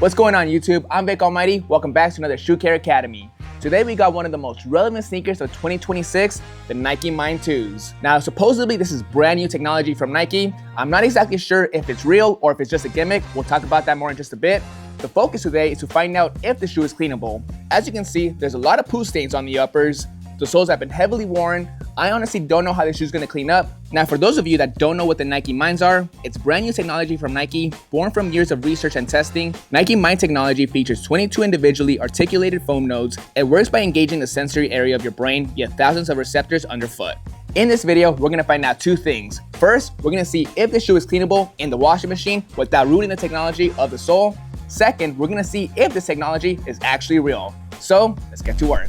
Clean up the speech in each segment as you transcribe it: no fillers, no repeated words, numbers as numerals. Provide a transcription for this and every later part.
What's going on YouTube? I'm Vick Almighty. Welcome back to another Shoe Care Academy. Today we got one of the most relevant sneakers of 2026, the Nike Mind 2s. Now supposedly this is brand new technology from Nike. I'm not exactly sure if it's real or if it's just a gimmick. We'll talk about that more in just a bit. The focus today is to find out if the shoe is cleanable. As you can see, there's a lot of poo stains on the uppers. The soles have been heavily worn. I honestly don't know how this shoe is going to clean up. Now, for those of you that don't know what the Nike Minds are, it's brand new technology from Nike, born from years of research and testing. Nike Mind technology features 22 individually articulated foam nodes. It works by engaging the sensory area of your brain via thousands of receptors underfoot. In this video, we're going to find out two things. First, we're going to see if the shoe is cleanable in the washing machine without ruining the technology of the sole. Second, we're going to see if this technology is actually real. So, let's get to work.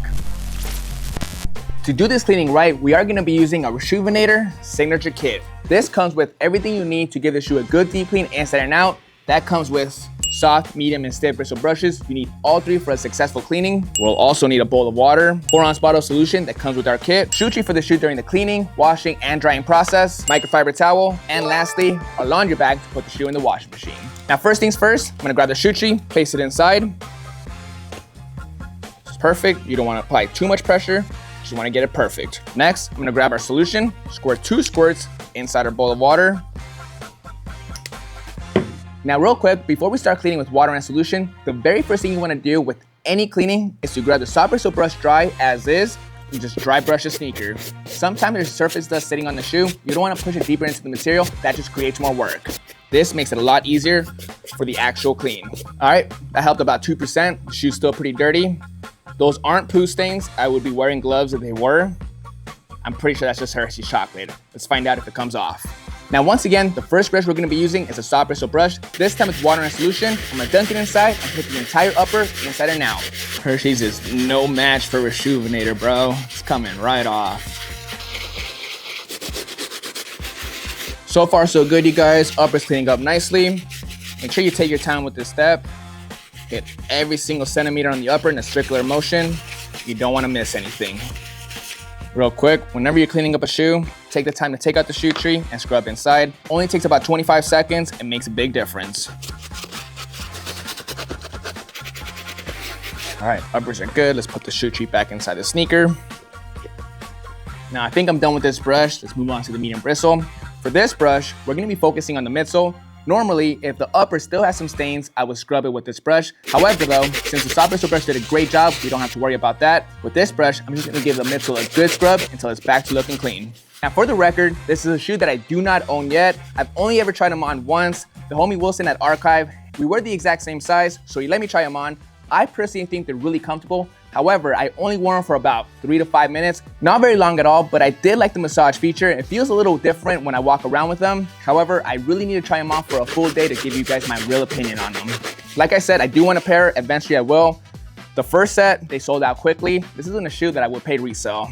To do this cleaning right, we are going to be using a Reshoevn8r signature kit. This comes with everything you need to give the shoe a good deep clean inside and out. That comes with soft, medium, and stiff bristle brushes. You need all three for a successful cleaning. We'll also need a bowl of water, 4-ounce bottle solution that comes with our kit, shoe tree for the shoe during the cleaning, washing, and drying process, microfiber towel, and lastly, a laundry bag to put the shoe in the washing machine. Now first things first, I'm gonna grab the shoe tree, place it inside. It's perfect. You don't want to apply too much pressure. You want to get it perfect. Next, I'm going to grab our solution, squirt 2 squirts inside our bowl of water. Now real quick, before we start cleaning with water and solution, the very first thing you want to do with any cleaning is to grab the soft bristle brush dry as is and just dry brush the sneaker. Sometimes there's surface dust sitting on the shoe. You don't want to push it deeper into the material. That just creates more work. This makes it a lot easier for the actual clean. All right, that helped about 2%. The shoe's still pretty dirty. Those aren't poo stains. I would be wearing gloves if they were. I'm pretty sure that's just Hershey's chocolate. Let's find out if it comes off. Now, once again, the first brush we're gonna be using is a soft bristle brush. This time it's water and solution. I'm gonna dunk it inside and put the entire upper inside and out. Hershey's is no match for Reshoevn8r, bro. It's coming right off. So far, so good, you guys. Upper's cleaning up nicely. Make sure you take your time with this step. Hit every single centimeter on the upper in a circular motion. You don't want to miss anything. Real quick, whenever you're cleaning up a shoe, take the time to take out the shoe tree and scrub inside. Only takes about 25 seconds and makes a big difference. All right, uppers are good. Let's put the shoe tree back inside the sneaker. Now I think I'm done with this brush. Let's move on to the medium bristle. For this brush, we're going to be focusing on the midsole. Normally, if the upper still has some stains, I would scrub it with this brush. However though, since the soft bristle brush did a great job, we don't have to worry about that. With this brush, I'm just gonna give the midsole a good scrub until it's back to looking clean. Now for the record, this is a shoe that I do not own yet. I've only ever tried them on once. The homie Wilson at Archive, we were the exact same size, so he let me try them on. I personally think they're really comfortable. However, I only wore them for about 3 to 5 minutes. Not very long at all, but I did like the massage feature. It feels a little different when I walk around with them. However, I really need to try them on for a full day to give you guys my real opinion on them. Like I said, I do want a pair. Eventually I will. The first set, they sold out quickly. This isn't a shoe that I would pay resale.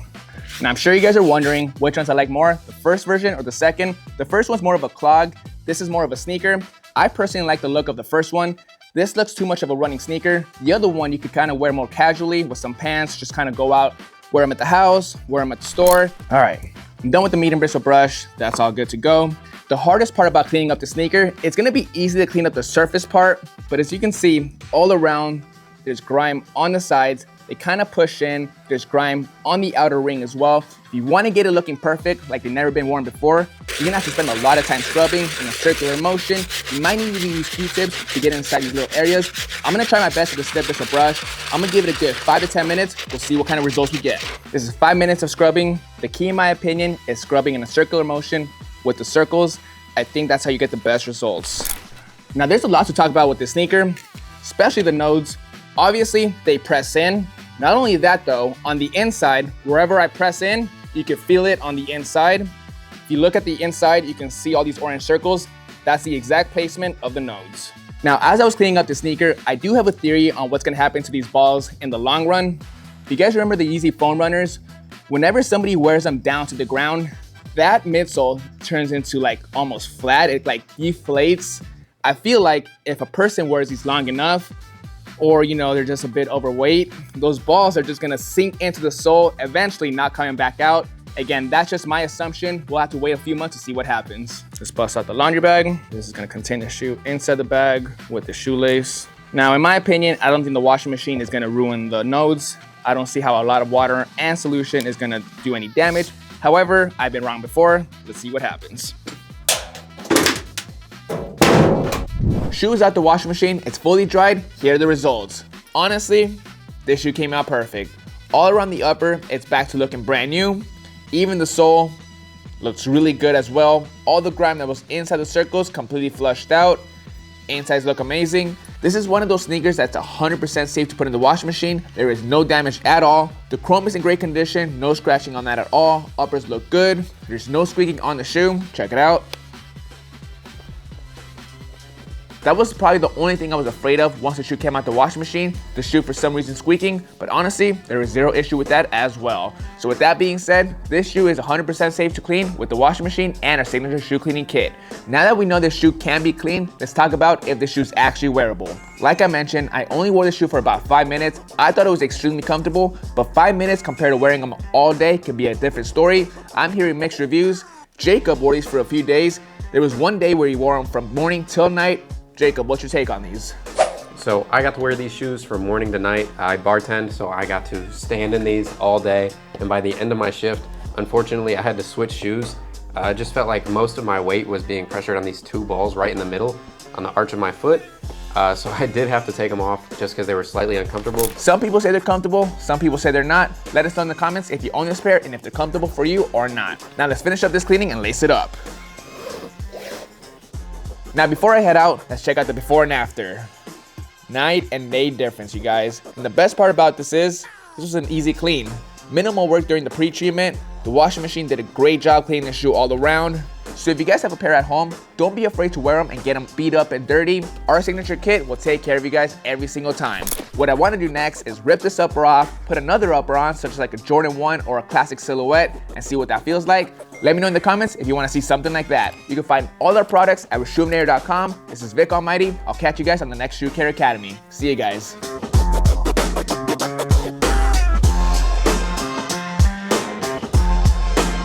And I'm sure you guys are wondering which ones I like more, the first version or the second. The first one's more of a clog. This is more of a sneaker. I personally like the look of the first one. This looks too much of a running sneaker. The other one you could kind of wear more casually with some pants, just kind of go out, wear them at the house, wear them at the store. All right, I'm done with the medium bristle brush. That's all good to go. The hardest part about cleaning up the sneaker, it's gonna be easy to clean up the surface part, but as you can see, all around, there's grime on the sides. They kind of push in. There's grime on the outer ring as well. If you want to get it looking perfect, like they've never been worn before, you're gonna have to spend a lot of time scrubbing in a circular motion. You might need to use Q-tips to get inside these little areas. I'm gonna try my best with the stiff bristle brush. I'm gonna give it a good 5 to 10 minutes. We'll see what kind of results we get. This is 5 minutes of scrubbing. The key, in my opinion, is scrubbing in a circular motion with the circles. I think that's how you get the best results. Now, there's a lot to talk about with this sneaker, especially the nodes. Obviously, they press in. Not only that though, on the inside, wherever I press in, you can feel it on the inside. If you look at the inside, you can see all these orange circles. That's the exact placement of the nodes. Now, as I was cleaning up the sneaker, I do have a theory on what's gonna happen to these balls in the long run. If you guys remember the Yeezy foam runners, whenever somebody wears them down to the ground, that midsole turns into like almost flat. It like deflates. I feel like if a person wears these long enough, or they're just a bit overweight, those balls are just gonna sink into the sole, eventually not coming back out. Again, that's just my assumption. We'll have to wait a few months to see what happens. Let's bust out the laundry bag. This is gonna contain the shoe inside the bag with the shoelace. Now, in my opinion, I don't think the washing machine is gonna ruin the nodes. I don't see how a lot of water and solution is gonna do any damage. However, I've been wrong before. Let's see what happens. Shoes out the washing machine, it's fully dried. Here are the results. Honestly, this shoe came out perfect. All around the upper, it's back to looking brand new. Even the sole looks really good as well. All the grime that was inside the circles completely flushed out. Insides look amazing. This is one of those sneakers that's 100% safe to put in the washing machine. There is no damage at all. The chrome is in great condition, no scratching on that at all. Uppers look good. There's no squeaking on the shoe. Check it out. That was probably the only thing I was afraid of once the shoe came out the washing machine, the shoe for some reason squeaking, but honestly, there is zero issue with that as well. So with that being said, this shoe is 100% safe to clean with the washing machine and our signature shoe cleaning kit. Now that we know this shoe can be cleaned, let's talk about if this shoe is actually wearable. Like I mentioned, I only wore this shoe for about 5 minutes. I thought it was extremely comfortable, but 5 minutes compared to wearing them all day can be a different story. I'm hearing mixed reviews. Jacob wore these for a few days. There was one day where he wore them from morning till night. Jacob, what's your take on these? So I got to wear these shoes from morning to night. I bartend, so I got to stand in these all day. And by the end of my shift, unfortunately, I had to switch shoes. I just felt like most of my weight was being pressured on these two balls right in the middle on the arch of my foot. So I did have to take them off just because they were slightly uncomfortable. Some people say they're comfortable, some people say they're not. Let us know in the comments if you own this pair and if they're comfortable for you or not. Now let's finish up this cleaning and lace it up. Now before I head out, let's check out the before and after. Night and day difference, you guys. And the best part about this is, this was an easy clean. Minimal work during the pre-treatment. The washing machine did a great job cleaning the shoe all around. So if you guys have a pair at home, don't be afraid to wear them and get them beat up and dirty. Our signature kit will take care of you guys every single time. What I want to do next is rip this upper off, put another upper on, such as like a Jordan 1 or a classic silhouette, and see what that feels like. Let me know in the comments if you want to see something like that. You can find all our products at reshoeminator.com. This is Vick Almighty. I'll catch you guys on the next Shoe Care Academy. See you guys.